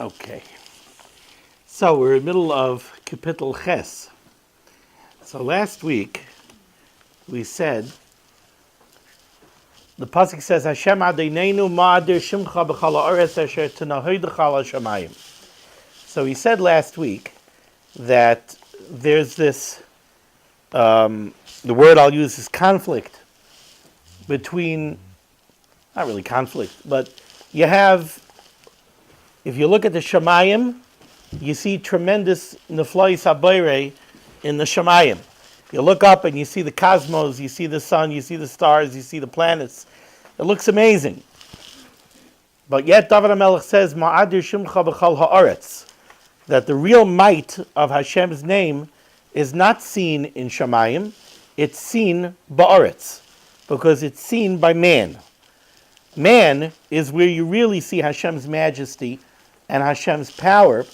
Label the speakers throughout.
Speaker 1: Okay, so we're in the middle of Kapitel Ches. So last week we said, the pasuk says, Hashem Adonenu ma'adir shimcha b'chal ha'aretz asher t'nahodecha hashamayim. So he said last week that there's this, the word I'll use is conflict between, not really conflict, but you have, if you look at the Shamayim, you see tremendous neflois habayre in the Shamayim. You look up and you see the cosmos, you see the sun, you see the stars, you see the planets. It looks amazing. But yet Dovid HaMelech says, Ma'adir shimcha b'chal ha'aretz, that the real might of Hashem's name is not seen in Shamayim, it's seen ba'aretz, because it's seen by man. Man is where you really see Hashem's majesty and Hashem's power,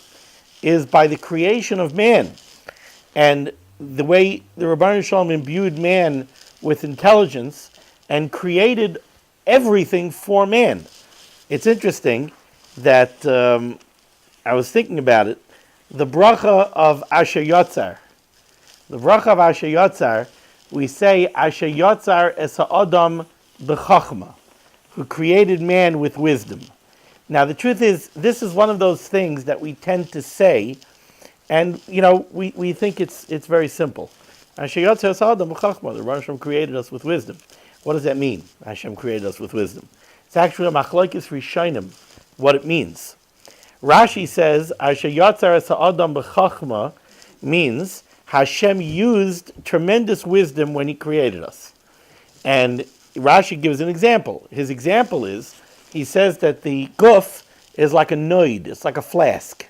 Speaker 1: is by the creation of man. And the way the Rabbeinu Shalom imbued man with intelligence and created everything for man. It's interesting that I was thinking about it. The bracha of Asher Yotzar. The bracha of Asher Yotzar, we say Asher Yotzar es ha'adam b'chachma, who created man with wisdom. Now the truth is, this is one of those things that we tend to say, and we think it's very simple. Asher Yotzar es ha'adam b'chachma, the Hashem created us with wisdom. What does that mean? Hashem created us with wisdom. It's actually a machlokes rishonim, what it means. Rashi says, Asher Yotzar es ha'adam b'chachma means Hashem used tremendous wisdom when he created us. And Rashi gives an example. His example is, he says that the guf is like a noid, it's like a flask.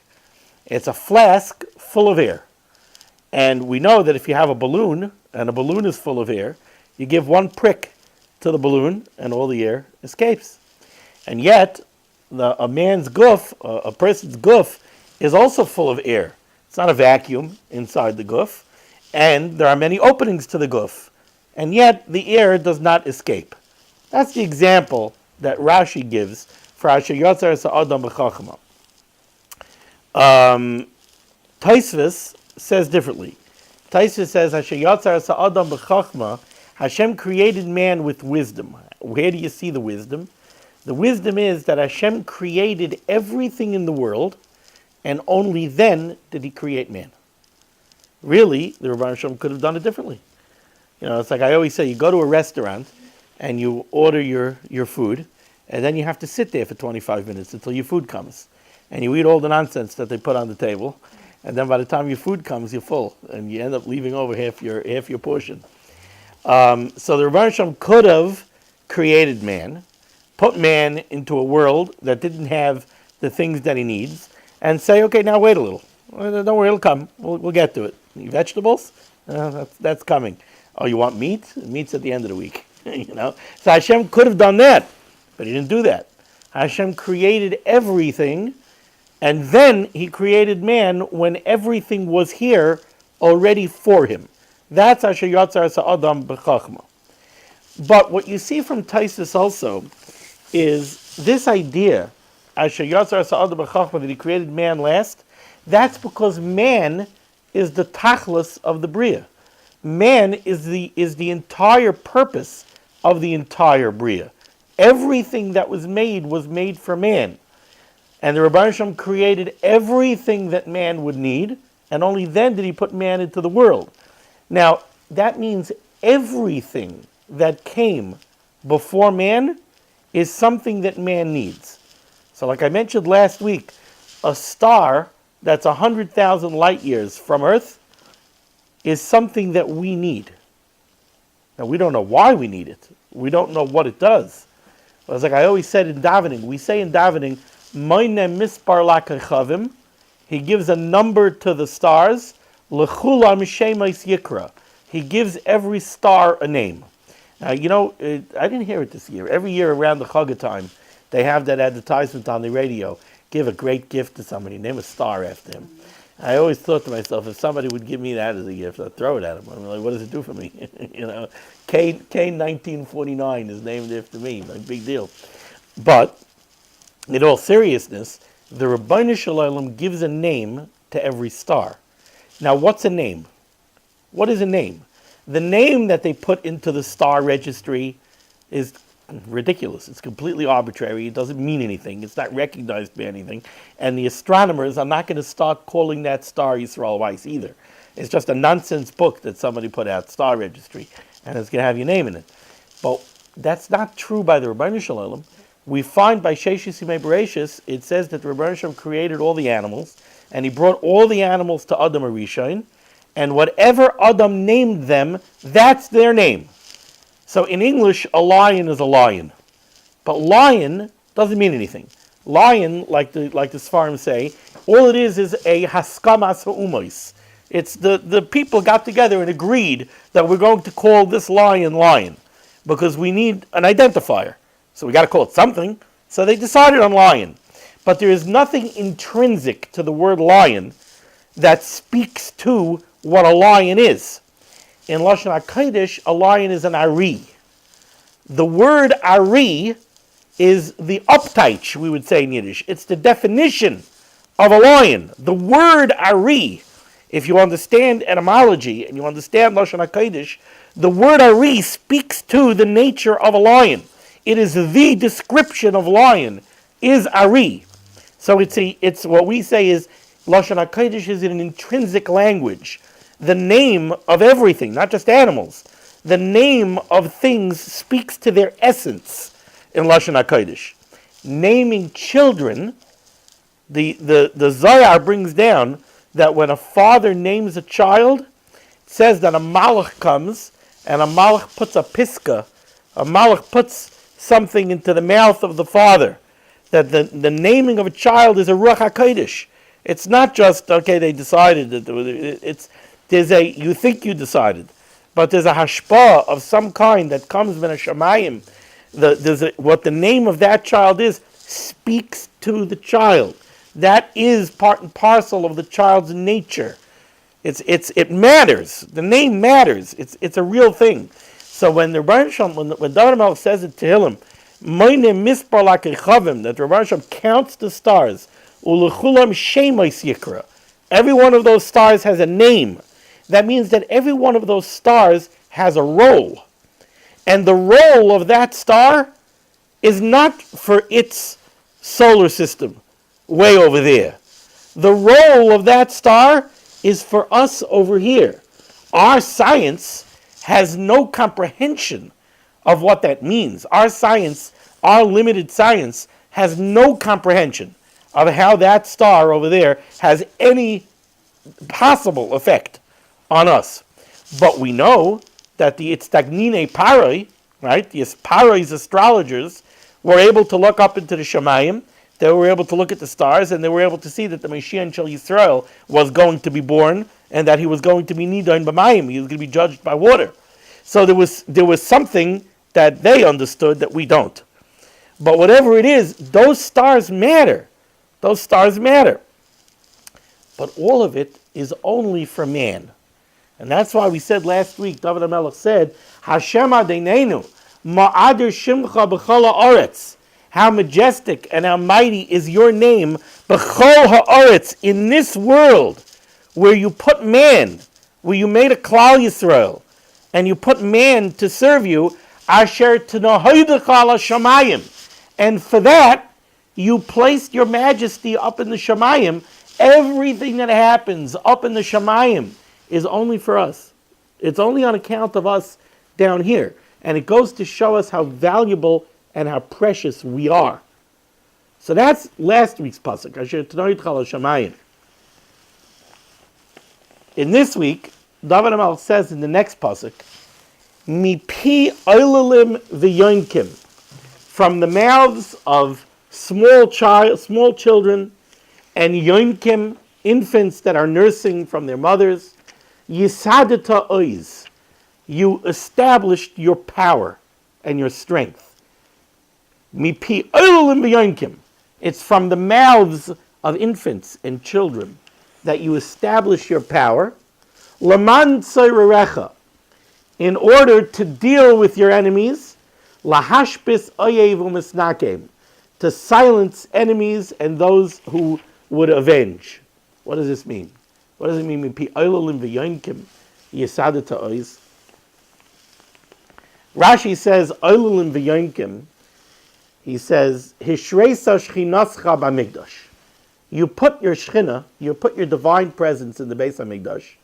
Speaker 1: It's a flask full of air. And we know that if you have a balloon, and a balloon is full of air, you give one prick to the balloon, and all the air escapes. And yet, a man's guf, a person's guf, is also full of air. It's not a vacuum inside the guf, and there are many openings to the guf, and yet the air does not escape. That's the example that Rashi gives for Asher Yotzar es ha'adam b'chachma. Tosfos says differently. Tosfos says Asher Yotzar es ha'adam b'chachma, Hashem created man with wisdom. Where do you see the wisdom? The wisdom is that Hashem created everything in the world, and only then did he create man. Really, the Rebbeinu Shalom could have done it differently. It's like I always say, you go to a restaurant and you order your food, and then you have to sit there for 25 minutes until your food comes. And you eat all the nonsense that they put on the table, and then by the time your food comes, you're full, and you end up leaving over half your portion. So the Rebbeinu Shalom could have created man, put man into a world that didn't have the things that he needs, and say, okay, now wait a little. Don't worry, it'll come. We'll get to it. Vegetables? That's coming. Oh, you want meat? Meat's at the end of the week. So Hashem could have done that, but he didn't do that. Hashem created everything, and then he created man when everything was here already for him. That's Asher Yotzar es ha'adam b'chachma. But what you see from Tosfos also is this idea, Asher Yotzar es ha'adam b'chachma, that he created man last. That's because man is the tachlis of the bria. Man is the entire purpose of the entire bria. Everything that was made for man. And the Rebbeinu Shalom created everything that man would need, and only then did he put man into the world. Now, that means everything that came before man is something that man needs. So like I mentioned last week, a star that's 100,000 light years from Earth is something that we need. Now, we don't know why we need it. We don't know what it does. But it's like I always said in davening. We say in davening, Moine mispar lakachavim. He gives a number to the stars. Lechulam shemais yikra. He gives every star a name. Now, I didn't hear it this year. Every year around the Chagah time, they have that advertisement on the radio. Give a great gift to somebody. Name a star after him. I always thought to myself, if somebody would give me that as a gift, I'd throw it at him. I'm like, what does it do for me? Kane 1949 is named after me. Like, big deal. But, in all seriousness, the Ribbono Shel Olam gives a name to every star. Now, what's a name? What is a name? The name that they put into the star registry is ridiculous. It's completely arbitrary. It doesn't mean anything. It's not recognized by anything. And the astronomers are not going to start calling that star Yisrael Weiss either. It's just a nonsense book that somebody put out, Star Registry, and it's going to have your name in it. But that's not true by the Ribbono Shel Olam. We find by Sheshis Yimei Bereshis, it says that the Ribbono Shel Olam created all the animals, and he brought all the animals to Adam HaRishon, and whatever Adam named them, that's their name. So in English, a lion is a lion. But lion doesn't mean anything. Lion, like the Sfarim say, all it is a haskamas ha'umois. It's the people got together and agreed that we're going to call this lion, because we need an identifier. So we got to call it something. So they decided on lion. But there is nothing intrinsic to the word lion that speaks to what a lion is. In Lashon HaKodesh, a lion is an ari. The word ari is the uptaich, we would say in Yiddish. It's the definition of a lion. The word ari, if you understand etymology and you understand Lashon HaKodesh, the word ari speaks to the nature of a lion. It is the description of lion, is ari. So it's what we say is Lashon HaKodesh is in an intrinsic language. The name of everything, not just animals. The name of things speaks to their essence in Lashon HaKodesh. Naming children, the Zohar brings down that when a father names a child, it says that a malach comes and a malach puts a piska, a malach puts something into the mouth of the father. That the naming of a child is a Ruach HaKodesh. It's not just, okay, they decided that you think you decided, but there's a hashpah of some kind that comes min hashamayim. What the name of that child is speaks to the child. That is part and parcel of the child's nature. It matters. The name matters. It's a real thing. So when the Ribbono Shel Olam, when Dovid HaMelech says in Tehillim, Moine mispar lakachavim, that the Ribbono Shel Olam counts the stars, ulechulam shemais yikra. Every one of those stars has a name. That means that every one of those stars has a role. And the role of that star is not for its solar system, way over there. The role of that star is for us over here. Our science has no comprehension of what that means. Our science, our limited science, has no comprehension of how that star over there has any possible effect on us. But we know that the Itztagnine Paroi, right, the Paroi's astrologers, were able to look up into the Shemayim, they were able to look at the stars, and they were able to see that the Mashiach Shel Yisrael was going to be born, and that he was going to be Nidain B'mayim, he was going to be judged by water. So there was something that they understood that we don't. But whatever it is, those stars matter. Those stars matter. But all of it is only for man. And that's why we said last week, Dovid HaMelech said, Hashem Adonenu, Ma'adir Shimcha B'chol ha'aretz. How majestic and how mighty is your name, B'chol ha'aretz, in this world, where you put man, where you made a Klal Yisrael, and you put man to serve you, Asher T'nahoidach ala Shamayim. And for that, you placed your majesty up in the Shamayim. Everything that happens up in the Shamayim is only for us. It's only on account of us down here. And it goes to show us how valuable and how precious we are. So that's last week's pasuk. Asher T'nahoidach ala Shamayim. In this week, Dovid HaMelech says in the next pasuk, Mipi oilalim v'yonkim, from the mouths of small children, and yonkim, infants that are nursing from their mothers, yisadata oiz, you established your power and your strength. Mipi oilalim v'yonkim, it's from the mouths of infants and children that you establish your power. Laman tzayrerecha, in order to deal with your enemies. Lahashbis oyev u'misnakem, to silence enemies and those who would avenge. What does this mean? What does it mean? Mipi oilalim v'yonkim yisadata oiz. Rashi says oilalim v'yonkim. He says hishreisa shchinascha b'mikdash. You put your shchina, you put your divine presence in the Beis HaMikdash.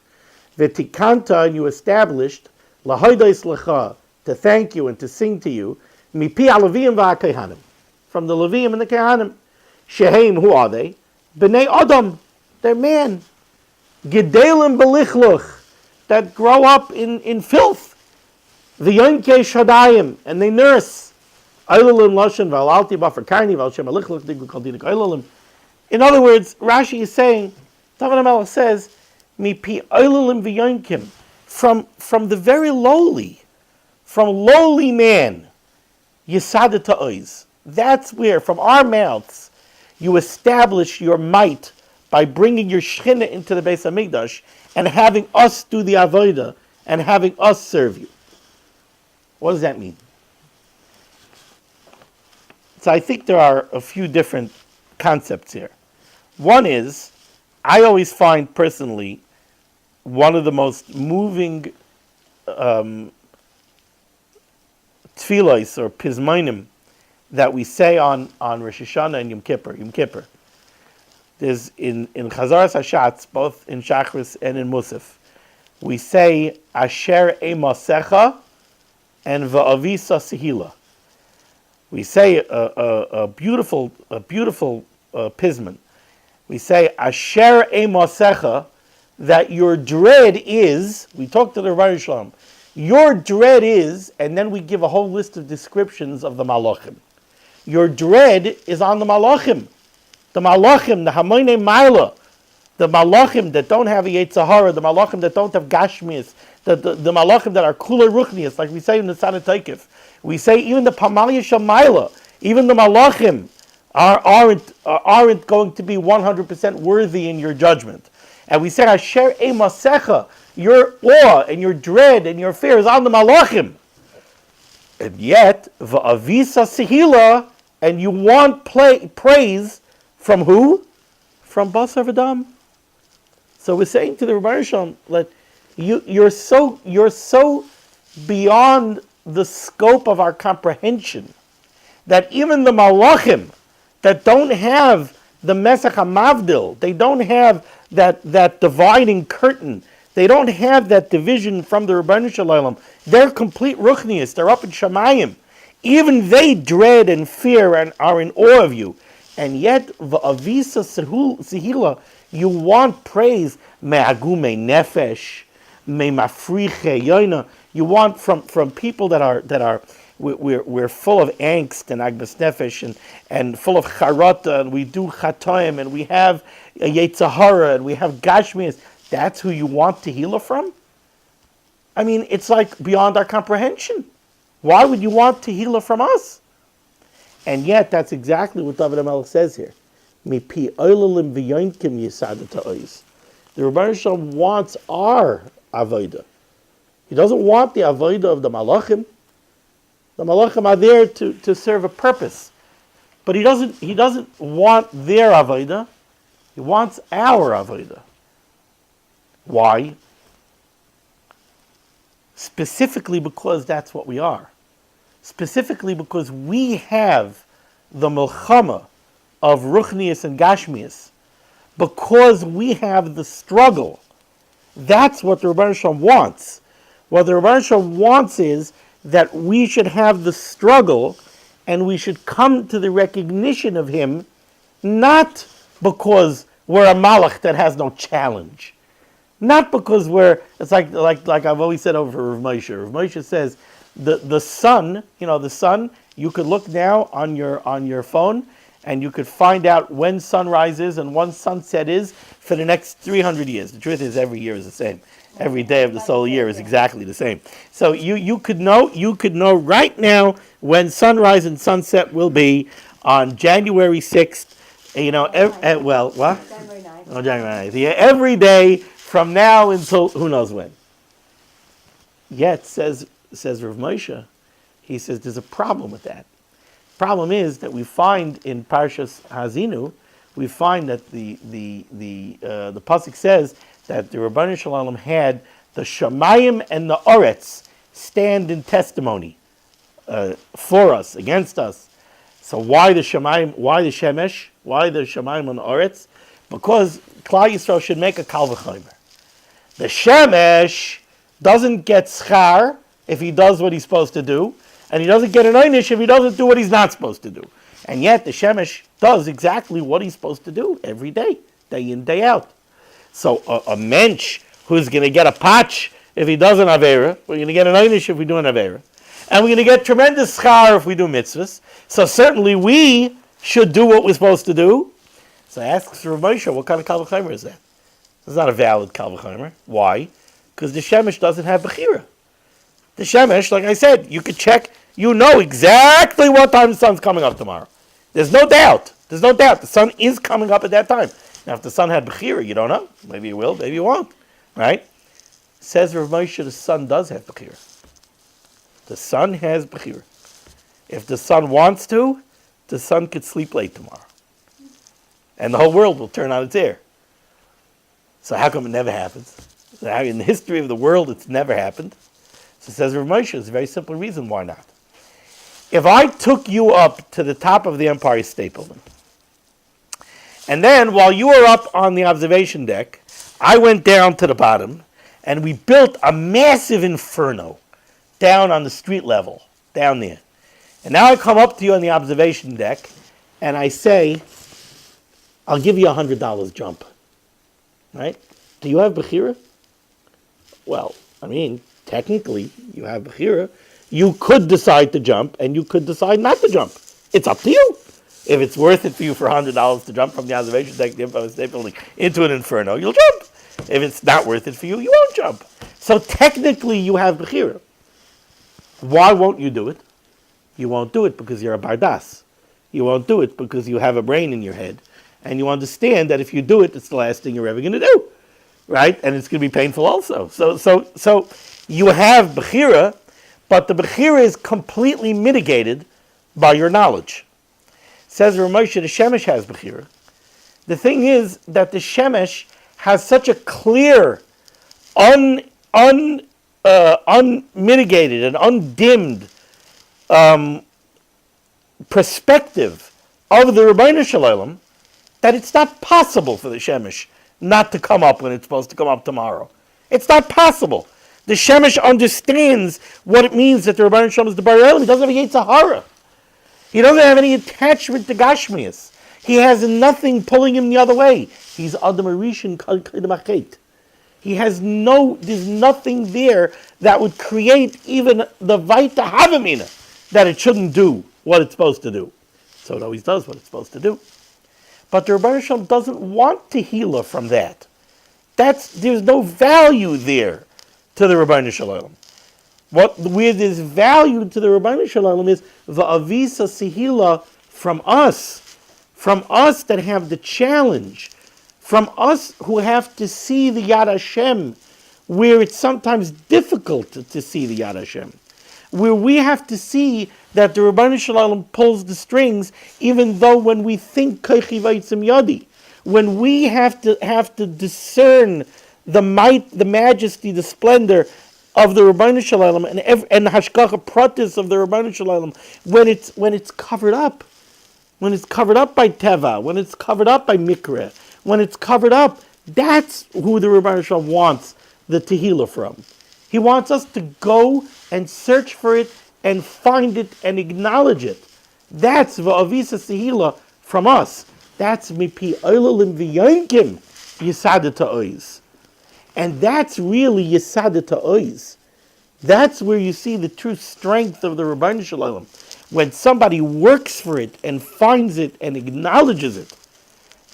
Speaker 1: V'tikanta, and you established lahodos lecha, to thank you and to sing to you, mipi haLevim v'haKohanim, from the Levim and the Kohanim. Sheheim, who are they? Bnei Adam, they're man. Gedalim belichluch, that grow up in filth. V'yonkei shadayim, and they nurse. Oilalim lashon v'alalti b'afar karni v'al alichluch diglu kal dinik oilalim. In other words, Rashi is saying, Dovid HaMelech says, Mipi oilalim v'yonkim, from the very lowly, from lowly man, yisadata oiz. That's where, from our mouths, you establish your might by bringing your shechina into the Beis HaMikdash and having us do the avodah and having us serve you. What does that mean? So I think there are a few different concepts here. One is, I always find personally one of the most moving tefillos or pizmonim that we say on Rosh Hashanah and Yom Kippur. There's in Chazaras Hashatz, both in Shachris and in Musaf, we say Asher Emasecha and Va'avisa Sehila. We say a beautiful pizmon. We say Asher Emasecha, that your dread is, we talk to the Rebbeinu Shalom, your dread is, and then we give a whole list of descriptions of the malachim. Your dread is on the malachim. The malachim, the hamoinei maila, the malachim that don't have a Yetzer Hara, the malachim that don't have gashmias, the malachim that are kula ruchnias, like we say in the Sana Taikif. We say even the pamalya shamayla, even the malachim aren't going to be 100% worthy in your judgment. And we say, Asher Emasecha, your awe and your dread and your fear is on the malachim. And yet, Va'avisa Sehila, and you want praise from who? From Basar V'Dam. So we're saying to the Rebbeinu Shalom, that you're so beyond the scope of our comprehension that even the malachim that don't have the Mesach HaMavdil, they don't have that dividing curtain, they don't have that division from the Rebbeinu Shalom, they're complete ruchnias, they're up in Shamayim. Even they dread and fear and are in awe of you. And yet, v'avisa sehila, you want praise, me'agume nefesh, me'mafriche yoina. You want from people that are we're full of angst and agmas nefesh and full of charata, and we do chatoim, and we have a Yetzer Hara, and we have gashmias. That's who you want Tehillah from? I mean, it's like beyond our comprehension. Why would you want Tehillah from us? And yet, that's exactly what Dovid HaMelech says here. Mipi oilalim v'yonkim yisadata oiz. The Rebbeinu Shalom wants our avodah. He doesn't want the avodah of the malachim. The malachim are there to serve a purpose. But he doesn't want their avodah. He wants our avodah. Why? Specifically because that's what we are. Specifically because we have the milchama of ruchnias and gashmias. Because we have the struggle. That's what the Rebbeinu Shalom wants. What the Rebbeinu Shalom wants is that we should have the struggle and we should come to the recognition of Him, not because we're a malach that has no challenge. Not because it's like I've always said over Rav Moshe. Rav Moshe says the sun, you could look now on your phone and you could find out when sunrise is and when sunset is for the next 300 years. The truth is every year is the same. Every day of the solar year is exactly the same. So you could know right now when sunrise and sunset will be on January 6th. What?
Speaker 2: January 9th.
Speaker 1: Oh, January 9th. Yeah, every day from now until who knows when. Yet says Rav Moshe, he says there's a problem with that. Problem is that we find in Parshas Hazinu, we find that the pasuk says that the Rebbeinu Shalom had the Shamayim and the Oretz stand in testimony for us, against us. So why the Shamayim? Why the Shemesh? Why the Shamayim and the Oretz? Because Klal Yisrael should make a Kal V'chomer. The Shemesh doesn't get schar if he does what he's supposed to do, and he doesn't get an einish if he doesn't do what he's not supposed to do. And yet the Shemesh does exactly what he's supposed to do every day, day in, day out. So a mensch who's going to get a patch if he does an Aveira, we're going to get an einish if we do an Aveira, and we're going to get tremendous schar if we do mitzvahs. So certainly we should do what we're supposed to do. So I ask Rav Moshe, what kind of Kal V'chomer is that? It's not a valid Kal V'chomer. Why? Because the Shemesh doesn't have Bechira. The Shemesh, like I said, you could check, you know exactly what time the sun's coming up tomorrow. There's no doubt. The sun is coming up at that time. Now, if the sun had Bechira, you don't know. Maybe it will, maybe it won't. Right? Says Rav Moshe, the sun does have Bechira. The sun has Bechira. If the sun wants to, the sun could sleep late tomorrow. And the whole world will turn on its ear. So how come it never happens? In the history of the world, it's never happened. So says Rav Moshe, there's a very simple reason why not. If I took you up to the top of the Empire State Building, and then while you were up on the observation deck, I went down to the bottom, and we built a massive inferno down on the street level, down there. And now I come up to you on the observation deck, and I say, I'll give you $100 jump. Right? Do you have Bechira? Well, technically, you have Bechira. You could decide to jump, and you could decide not to jump. It's up to you. If it's worth it for you for $100 to jump from the observation deck, the Empire State Building, into an inferno, you'll jump. If it's not worth it for you, you won't jump. So technically, you have Bechira. Why won't you do it? You won't do it because you're a bardas. You won't do it because you have a brain in your head. And you understand that if you do it, it's the last thing you're ever going to do. Right? And it's going to be painful also. So you have Bechira, but the Bechira is completely mitigated by your knowledge. Says Rav Moshe, the Shemesh has Bechira. The thing is that the Shemesh has such a clear, unmitigated and undimmed perspective of the Rebbeinu Shalom that it's not possible for the Shemesh not to come up when it's supposed to come up tomorrow. It's not possible. The Shemesh understands what it means that the Rebbeinu Shalom is the Bar Elam. He doesn't have a Yetzirah. He doesn't have any attachment to Gashmias. He has nothing pulling him the other way. He's Adam Arishin Kal. He has there's nothing there that would create even the Vaita Havamina that it shouldn't do what it's supposed to do. So it always does what it's supposed to do. But the Rebbeinu Shalom doesn't want Tehillah from that. There's no value there to the Rebbeinu Shalom. Where there's value to the Rebbeinu Shalom is the Avisa Tehillah from us that have the challenge, from us who have to see the Yad Hashem, where it's sometimes difficult to see the Yad Hashem, where we have to see that the Rebbeinu Shalom pulls the strings, even though when we think Kochi Vaitzim Yadi, when we have to discern the might, the majesty, the splendor of the Rebbeinu Shalom and the Hashgacha Pratis of the Rebbeinu Shalom, when it's covered up, when it's covered up by Teva, when it's covered up by Mikra, when it's covered up, that's who the Rebbeinu Shalom wants the Tehillah from. He wants us to go and search for it and find it and acknowledge it. That's Va'avisa Tehillah from us. That's Mipi Oilalim V'Yankim Yisadet Ta'oiz. And that's really Yesada Ta'oz. That's where you see the true strength of the Rebbeinu Shalom. When somebody works for it and finds it and acknowledges it,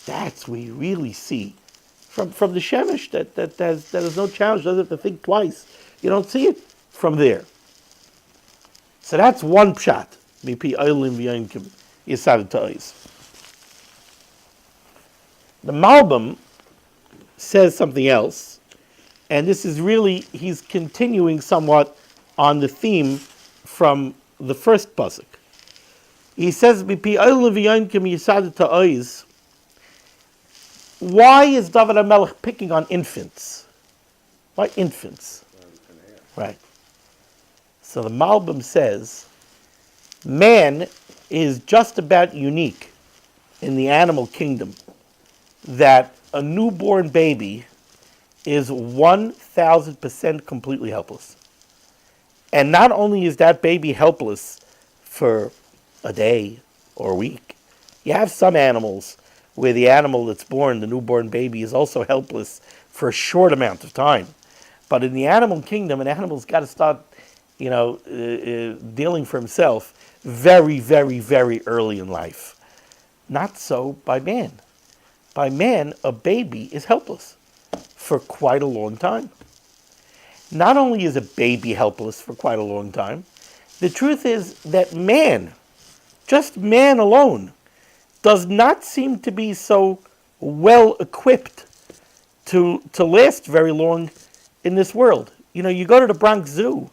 Speaker 1: that's where you really see from the Shemesh that has no challenge, doesn't have to think twice. You don't see it from there. So that's one pshat. Mipi Eilim V'Yankim Yesada Ta'oz. The Malbim says something else, and this is really, he's continuing somewhat on the theme from the first pasuk. He says, "Mipi Eilim V'Yankim Yesada Ta'oz." Why is Dovid HaMelech picking on infants? Why infants? Right. So the Malbim says, man is just about unique in the animal kingdom that a newborn baby is 1,000% completely helpless. And not only is that baby helpless for a day or a week, you have some animals where the animal that's born, the newborn baby, is also helpless for a short amount of time. But in the animal kingdom, an animal's got to start, dealing for himself very, very, very early in life. Not so by man. By man, a baby is helpless for quite a long time. Not only is a baby helpless for quite a long time, the truth is that man, just man alone, does not seem to be so well equipped to last very long in this world. You go to the Bronx Zoo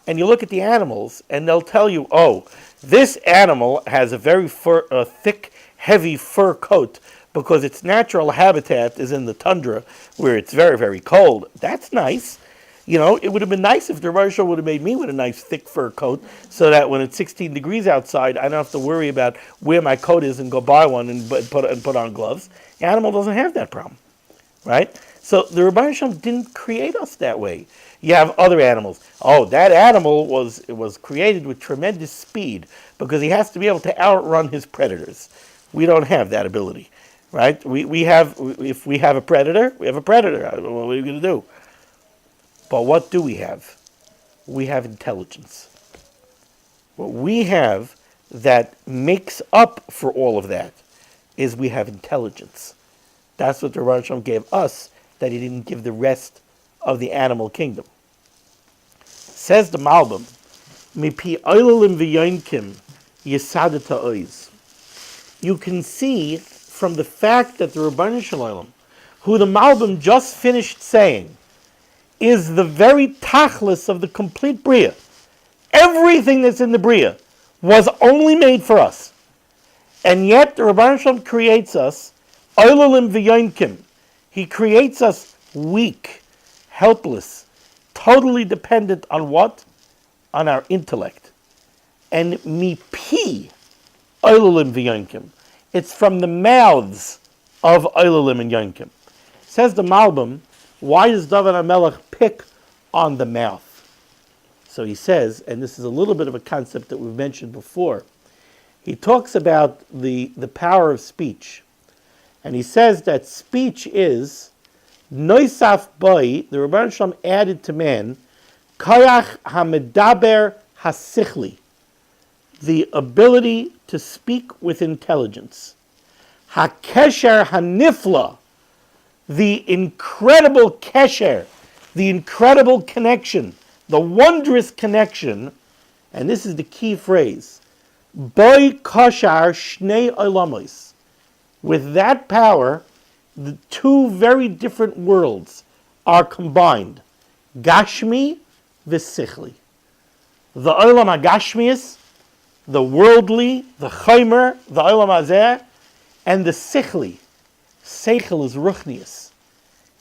Speaker 1: and you look at the animals and they'll tell you, oh, this animal has a very thick, heavy fur coat because its natural habitat is in the tundra where it's very, very cold. That's nice. It would have been nice if the Rosh would have made me with a nice thick fur coat so that when it's 16 degrees outside, I don't have to worry about where my coat is and go buy one and put on gloves. The animal doesn't have that problem, right? So the Rebbeinu Shalom didn't create us that way. You have other animals. Oh, that animal was created with tremendous speed because he has to be able to outrun his predators. We don't have that ability, right? If we have a predator, we have a predator. What are we going to do? But what do we have? We have intelligence. What we have that makes up for all of that is we have intelligence. That's what the Rosh Hashanah gave us that he didn't give the rest of the animal kingdom. Says the Malbim, Mipi Eilim V'Yankim Yesada Ta'oz. You can see from the fact that the Rebbeinu Shalom, who the Malbim just finished saying, is the very tachlis of the complete Bria. Everything that's in the Bria was only made for us. And yet the Rebbeinu Shalom creates us, Eilim V'Yankim. He creates us weak, helpless, totally dependent on what? On our intellect. And mipi Eilim V'Yankim. It's from the mouths of Eilim and Yankim. Says the Malbim, why does Dovid HaMelech pick on the mouth? So he says, and this is a little bit of a concept that we've mentioned before, he talks about the power of speech. And he says that speech is Noisaf Boi, the Rebbeinu Shalom added to man, Koyach HaMedaber HaSichli, the ability to speak with intelligence. HaKesher HaNifla, the incredible kesher, the incredible connection, the wondrous connection, and this is the key phrase, Boi Koshar Shnei Olamos. With that power, the two very different worlds are combined. Gashmi v'sichli. The Olam HaGashmius, the worldly, the Chaimer, the Olam Hazeh, and the Sichli. Seichel is ruchnius.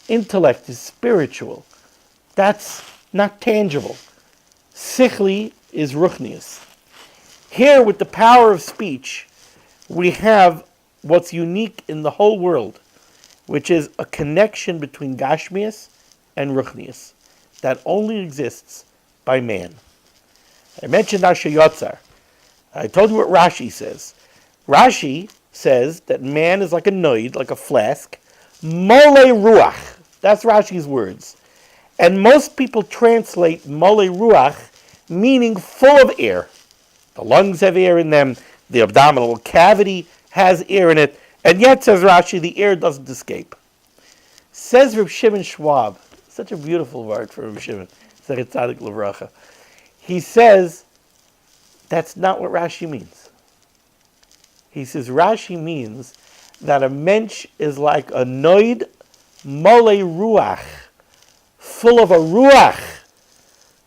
Speaker 1: Intellect is spiritual. That's not tangible. Sichli is ruchnius. Here, with the power of speech, we have what's unique in the whole world, which is a connection between Gashmius and Ruchnius that only exists by man. I mentioned Asher Yotzar. I told you what Rashi says. Rashi says that man is like a noid, like a flask, mole ruach. That's Rashi's words. And most people translate mole ruach, meaning full of air. The lungs have air in them, the abdominal cavity has air in it, and yet, says Rashi, the air doesn't escape. Says Reb Shimon Schwab, such a beautiful word for Reb Shimon, Tzadik Levracha. He says, that's not what Rashi means. He says Rashi means that a mensch is like a noid mole ruach, full of a ruach.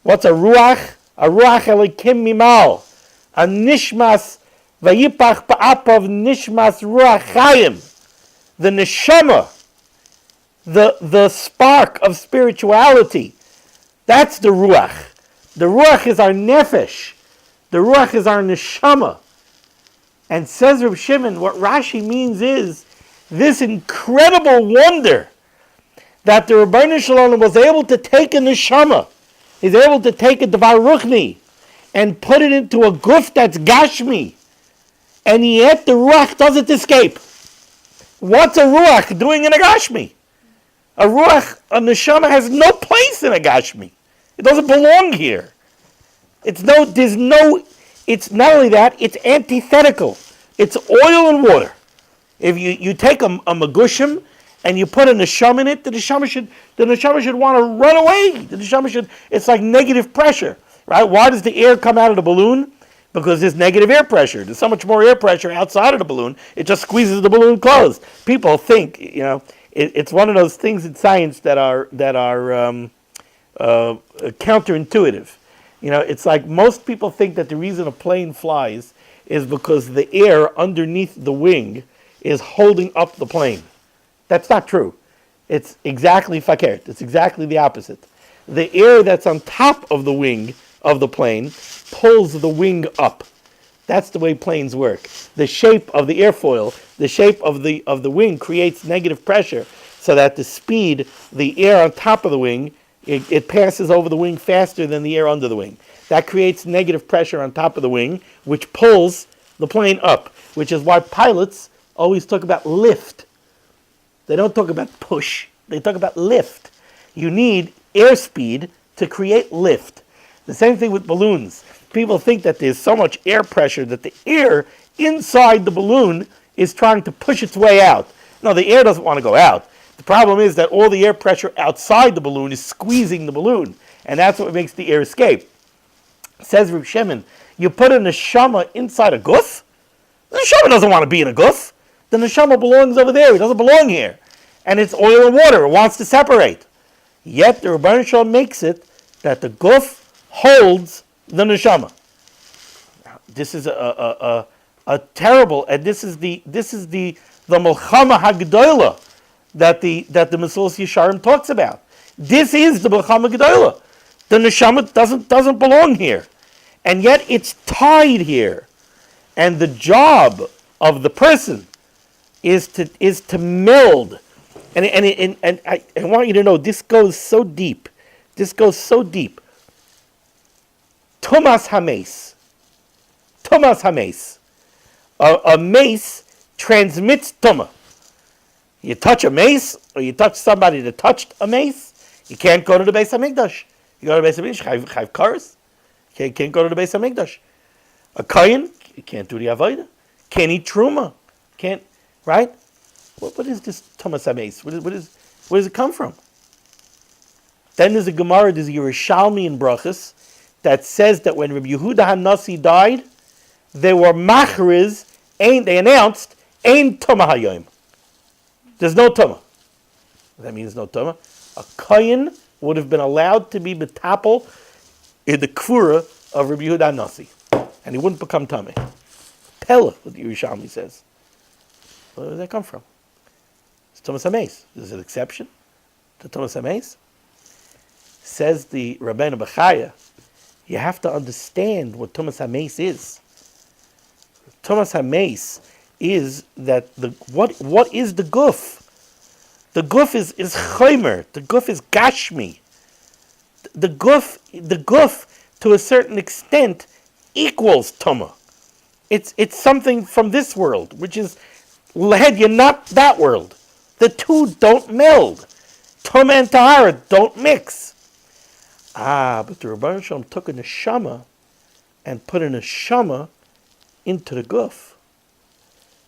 Speaker 1: What's a ruach? A ruach elikim mimal. A nishmas vayipach pa'apav nishmas ruach chayim. The neshama, the spark of spirituality. That's the ruach. The ruach is our nefesh. The ruach is our neshama. And says Reb Shimon, what Rashi means is this incredible wonder that the Rebbeinu Shalom was able to take a neshama, he's able to take a Devar Ruchni, and put it into a guf that's Gashmi, and yet the Ruach doesn't escape. What's a Ruach doing in a Gashmi? A Ruach, a neshama, has no place in a Gashmi. It doesn't belong here. It's not only that, it's antithetical. It's oil and water. If you take a magushim and you put a neshama in it, the neshama should want to run away. It's like negative pressure, right? Why does the air come out of the balloon? Because there's negative air pressure. There's so much more air pressure outside of the balloon, it just squeezes the balloon closed. People think, it's one of those things in science that are counterintuitive. It's like most people think that the reason a plane flies is because the air underneath the wing is holding up the plane. That's not true. It's exactly fakert. It's exactly the opposite. The air that's on top of the wing of the plane pulls the wing up. That's the way planes work. The shape of the airfoil, the shape of the wing creates negative pressure so that the speed, the air on top of the wing, it passes over the wing faster than the air under the wing. That creates negative pressure on top of the wing, which pulls the plane up, which is why pilots always talk about lift. They don't talk about push. They talk about lift. You need airspeed to create lift. The same thing with balloons. People think that there's so much air pressure that the air inside the balloon is trying to push its way out. No, the air doesn't want to go out. The problem is that all the air pressure outside the balloon is squeezing the balloon, and that's what makes the air escape. Says Reb Shimon, you put a neshama inside a guf? The neshama doesn't want to be in a guf. The neshama belongs over there. It doesn't belong here. And it's oil and water. It wants to separate. Yet the Rebbeinu Shalom makes it that the guf holds the neshama. This is a terrible, and this is the Melchama Hagdola that the Mesulas Yesharim talks about. This is the Melchama Hagdola. The neshama doesn't belong here, and yet it's tied here. And the job of the person is to meld. And I want you to know this goes so deep. Tumas hames. A mace transmits tuma. You touch a mace, or you touch somebody that touched a mace, you can't go to the Beis HaMikdash. You go to the Beis HaMikdash, chayv kares. You can't go to the Beis HaMikdash. A kohen, you can't do the avodah. Can't eat truma. Can't, right? What is this tumas hames? Where does it come from? Then there's a Gemara, there's a Yerushalmi in Brachas, that says that when Rabbi Yehuda HaNasi died, they were machriz, they announced, ein tumah hayom. There's no tumah. That means no tumah. A kohen would have been allowed to be betapel in the kvura of Rabbi Yehuda HaNasi, and he wouldn't become tameh. Pella, what the Yerushalmi says. Where does that come from? It's tumas hames. Is it an exception to tumas hames? Says the Rabbeinu Bechaya, you have to understand what tumas hames is. Tumas hames is that what is the guf? The guf is chaymer. The guf is gashmi. The guf to a certain extent equals tuma. It's something from this world, which is lehedya, not that world. The two don't meld. Tumah and Tahara don't mix. But the Rebbeinu Shalom took a neshama and put a neshama into the guf.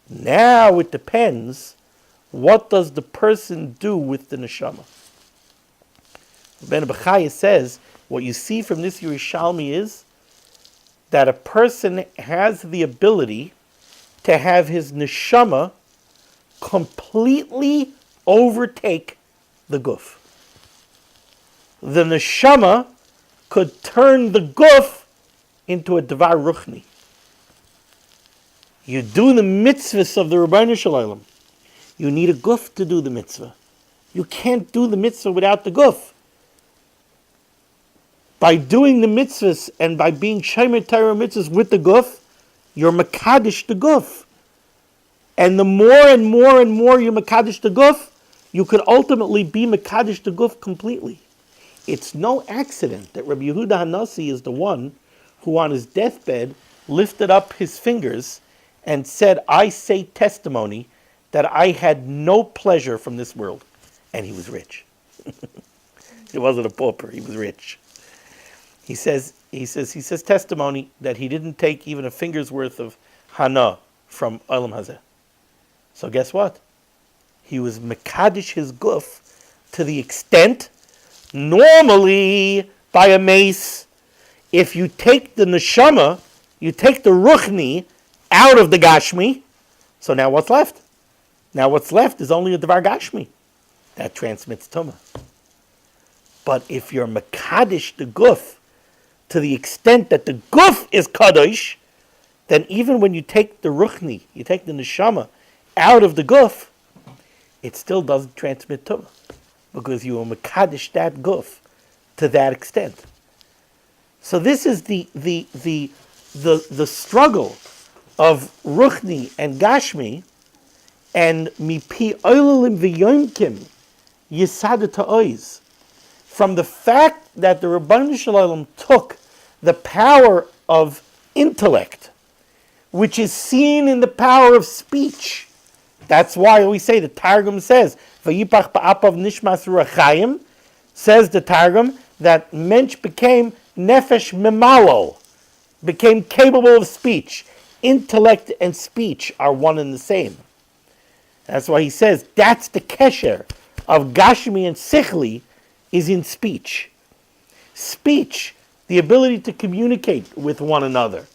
Speaker 1: Now it depends, what does the person do with the neshama? Ben Bechaya says, what you see from this Yerushalmi is that a person has the ability to have his neshama completely overtake the guf. The neshama could turn the guf into a devar ruchni. You do the mitzvahs of the Rebbeinu Shalom. You need a guf to do the mitzvah. You can't do the mitzvah without the guf. By doing the mitzvahs and by being shomer Torah mitzvahs with the guf, you're makadosh the guf. And the more and more and more you makadosh the guf, you could ultimately be makadosh the guf completely. It's no accident that Rabbi Yehuda HaNasi is the one who on his deathbed lifted up his fingers and said, I say testimony that I had no pleasure from this world. And he was rich. He wasn't a pauper, he was rich. He says testimony that he didn't take even a finger's worth of hana from Olam Hazeh. So guess what? He was mekadesh his guf to the extent, normally by a mace, if you take the neshama, you take the ruchni out of the gashmi, so now what's left? Now what's left is only a devar gashmi. That transmits tumah. But if you're mekadesh the guf to the extent that the guf is kadosh, then even when you take the ruchni, you take the neshama out of the guf, it still doesn't transmit tumah, because you are mekadesh that guf to that extent. So this is the struggle of ruchni and gashmi, and mipi oilim v'yomkim yisad ta'oiz. From the fact that the Rebbeinu Shalom took the power of intellect, which is seen in the power of speech. That's why we say, the Targum says, Vayipach ba'apav nishmas ruach chayim, says the Targum, that mensch became nefesh memalo, became capable of speech. Intellect and speech are one and the same. That's why he says, that's the kesher of Gashmi and Sichli, is in speech. Speech, the ability to communicate with one another.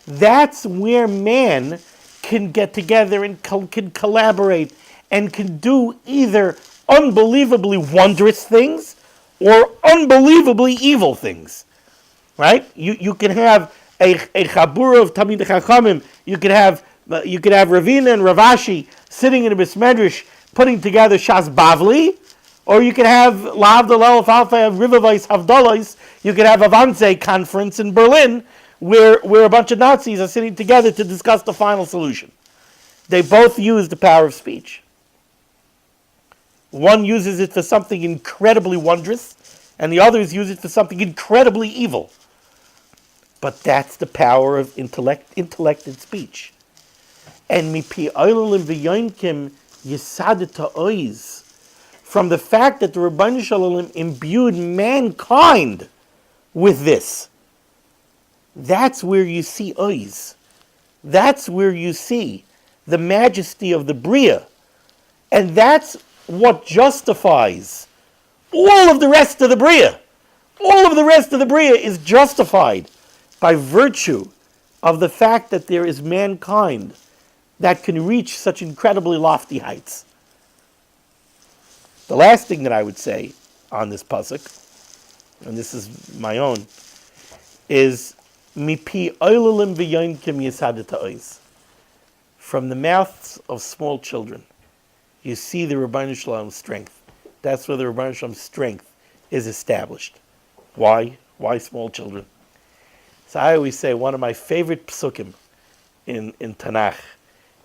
Speaker 1: That's where man can get together and can collaborate and can do either unbelievably wondrous things or unbelievably evil things. Right? You can have a chabura of Tamid Chachamim. You could have Ravina and Ravashi sitting in a Bismedrish putting together Shas Bavli. Or you could have Lav Dalal Falfa Rivavais Havdalos. You could have a Wannsee conference in Berlin where a bunch of Nazis are sitting together to discuss the final solution. They both use the power of speech. One uses it for something incredibly wondrous, and the others use it for something incredibly evil. But that's the power of intellect and speech. And mipi oilim v'yomkim yisad ta'oiz. From the fact that the Rebbeinu Shalom imbued mankind with this. That's where you see oiz. That's where you see the majesty of the Bria. And that's what justifies all of the rest of the Bria. All of the rest of the Bria is justified by virtue of the fact that there is mankind that can reach such incredibly lofty heights. The last thing that I would say on this pasuk, and this is my own, is mipi oilim v'yomkim yisad ta'oiz. From the mouths of small children, you see the Rebbeinu Shalom's strength. That's where the Rebbeinu Shalom's strength is established. Why? Why small children? So I always say one of my favorite psukim in Tanakh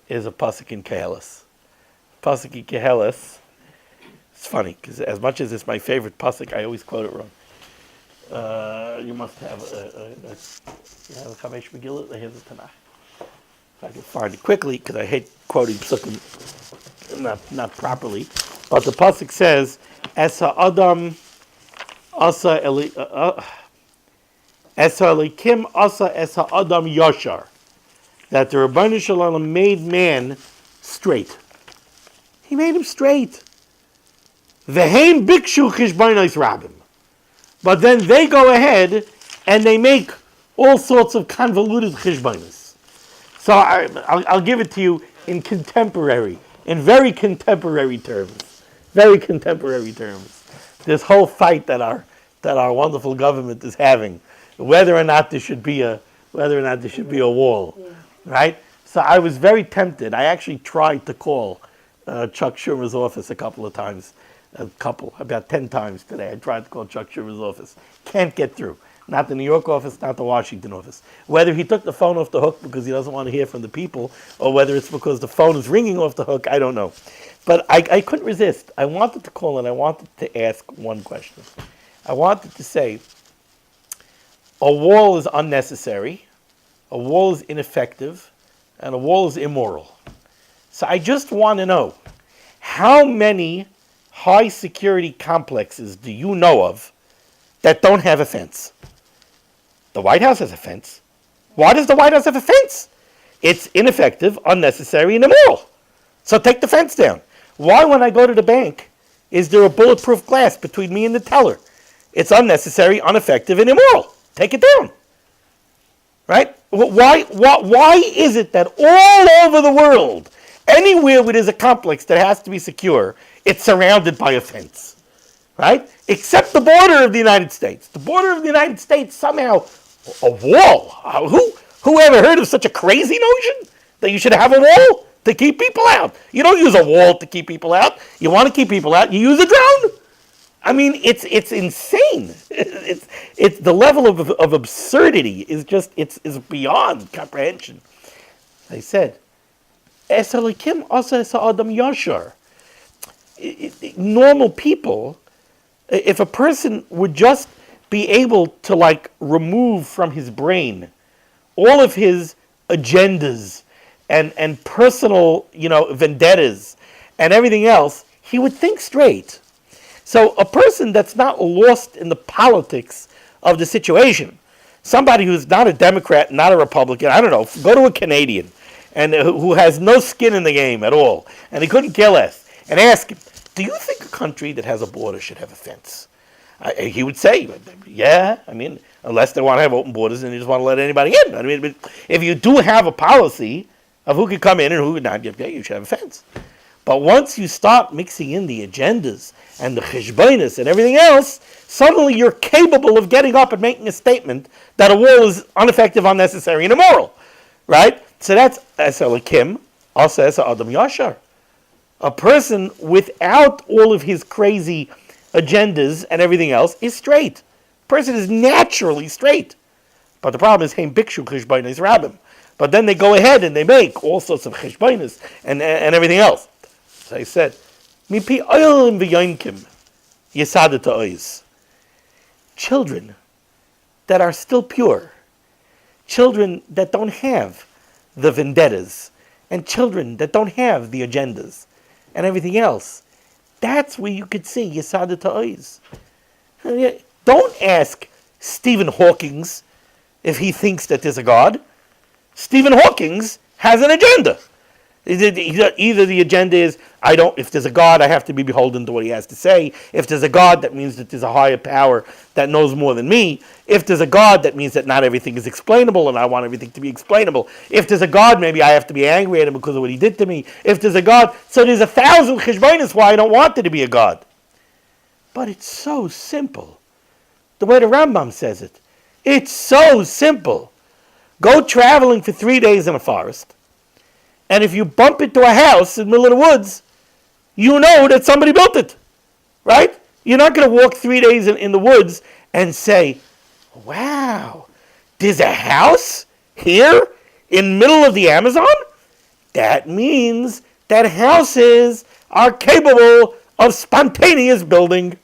Speaker 1: is a pasuk in Keheles. Pasuk in Keheles. It's funny, because as much as it's my favorite pasuk, I always quote it wrong. You must have a Chamesh Megillah, the Here's the Tanakh. If I can find it quickly, because I hate quoting psukim not properly. But the pasuk says, "Esa Adam asa Esa Elikim asa Esa Adam Yashar," that the Rebbeinu Shalom made man straight. He made him straight. V'heim bikshu chishbonos rabim. But then they go ahead and they make all sorts of convoluted chishbonos. So I'll give it to you in very contemporary terms. Very contemporary terms. This whole fight that our wonderful government is having, whether or not there should be a wall, right? So I was very tempted. I actually tried to call Chuck Schumer's office a couple of times. About 10 times today. I tried to call Chuck Schumer's office. Can't get through. Not the New York office, not the Washington office. Whether he took the phone off the hook because he doesn't want to hear from the people, or whether it's because the phone is ringing off the hook, I don't know. But I couldn't resist. I wanted to call and I wanted to ask one question. I wanted to say, a wall is unnecessary, a wall is ineffective, and a wall is immoral. So I just want to know, how many high security complexes do you know of that don't have a fence? The White House has a fence. Why does the White House have a fence? It's ineffective, unnecessary, and immoral. So take the fence down. Why, when I go to the bank, is there a bulletproof glass between me and the teller? It's unnecessary, ineffective, and immoral. Take it down. Right? Why is it that all over the world, anywhere where there's a complex that has to be secure, it's surrounded by a fence? Right? Except the border of the United States. The border of the United States, somehow, a wall. Who ever heard of such a crazy notion? That you should have a wall to keep people out. You don't use a wall to keep people out. You want to keep people out, you use a drone. I mean, it's insane. It's the level of absurdity is just is beyond comprehension. I said, Es Elikim asa es Adam Yashar. Normal people, if a person would just be able to remove from his brain all of his agendas and personal, vendettas and everything else, he would think straight. So a person that's not lost in the politics of the situation, somebody who's not a Democrat, not a Republican, I don't know, go to a Canadian and who has no skin in the game at all, and he couldn't care less, and ask him, do you think a country that has a border should have a fence? He would say, yeah, unless they want to have open borders and they just want to let anybody in. But if you do have a policy of who could come in and who could not, you should have a fence. But once you start mixing in the agendas and the cheshbonos and everything else, suddenly you're capable of getting up and making a statement that a wall is ineffective, unnecessary, and immoral. Right? So that's Esa Elikim, also Esa Adam Yashar. A person without all of his crazy agendas and everything else is straight. A person is naturally straight. But the problem is, Heim Bikshu Cheshbonos Rabim. But then they go ahead and they make all sorts of cheshbonos and everything else. So I said, Mipi oilim v'yonkim yesadet ha'ois. Children that are still pure, children that don't have the vendettas, and children that don't have the agendas and everything else, that's where you could see yesadet ha'ois. Don't ask Stephen Hawking if he thinks that there's a God. Stephen Hawking has an agenda. Either the agenda is, if there's a God, I have to be beholden to what he has to say. If there's a God, that means that there's a higher power that knows more than me. If there's a God, that means that not everything is explainable and I want everything to be explainable. If there's a God, maybe I have to be angry at him because of what he did to me. If there's a God, so there's 1,000 cheshbonos why I don't want there to be a God. But it's so simple. The way the Rambam says it. It's so simple. Go traveling for 3 days in a forest, and if you bump into a house in the middle of the woods, you know that somebody built it, right? You're not going to walk 3 days in the woods and say, wow, there's a house here in the middle of the Amazon? That means that houses are capable of spontaneous building.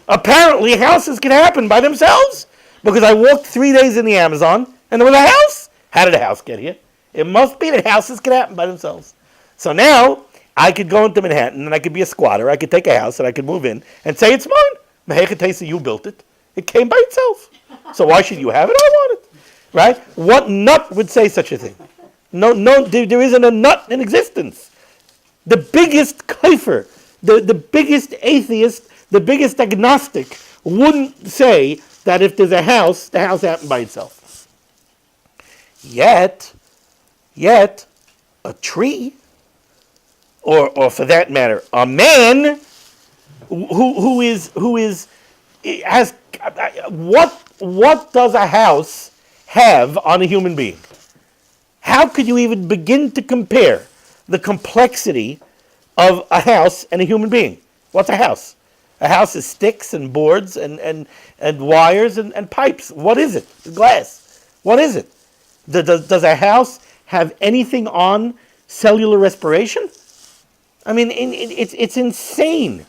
Speaker 1: Apparently, houses can happen by themselves, because I walked 3 days in the Amazon, and there was a house. How did a house get here? It must be that houses can happen by themselves. So now, I could go into Manhattan and I could be a squatter. I could take a house and I could move in and say it's mine. Mehechatesa, you built it. It came by itself. So why should you have it? I want it. Right? What nut would say such a thing? No, there isn't a nut in existence. The biggest kafir, the biggest atheist, the biggest agnostic wouldn't say that if there's a house, the house happened by itself. Yet, a tree, or for that matter, a man who has what does a house have on a human being? How could you even begin to compare the complexity of a house and a human being? What's a house? A house is sticks and boards and wires and pipes. What is it? Glass. What is it? Does a house have anything on cellular respiration? I mean, it's insane.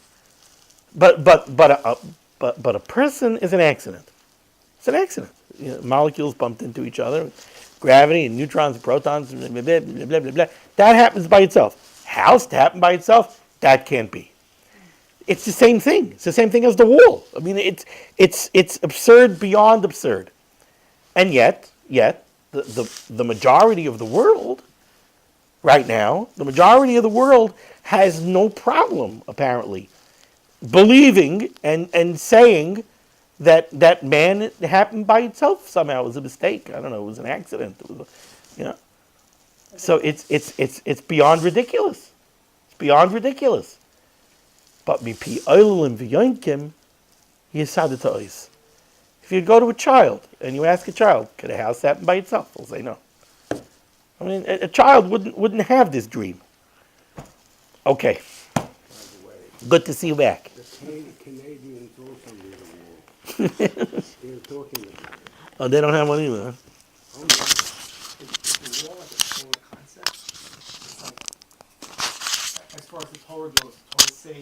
Speaker 1: But a person is an accident. It's an accident. You know, molecules bumped into each other, gravity and neutrons and protons, blah, blah, blah, blah, blah, blah. That happens by itself. House to happen by itself, that can't be. It's the same thing. It's the same thing as the wall. I mean, it's absurd beyond absurd. And yet the majority of the world right now, the majority of the world has no problem, apparently, believing and saying that man happened by itself somehow. It was a mistake. I don't know. It was an accident. It was, So it's beyond ridiculous. It's beyond ridiculous. But mipi oilim v'yonkim yisadatois. If you go to a child and you ask a child, could a house happen by itself? They'll say no. I mean, a child wouldn't have this dream. Okay. Good to see you back.
Speaker 2: The Canadians also need a wall. They're talking about it.
Speaker 1: Oh, they don't have one either, huh?
Speaker 2: Oh, no.
Speaker 3: It's a wall like a solar concept. It's like, as far as the Torah goes, the Torah say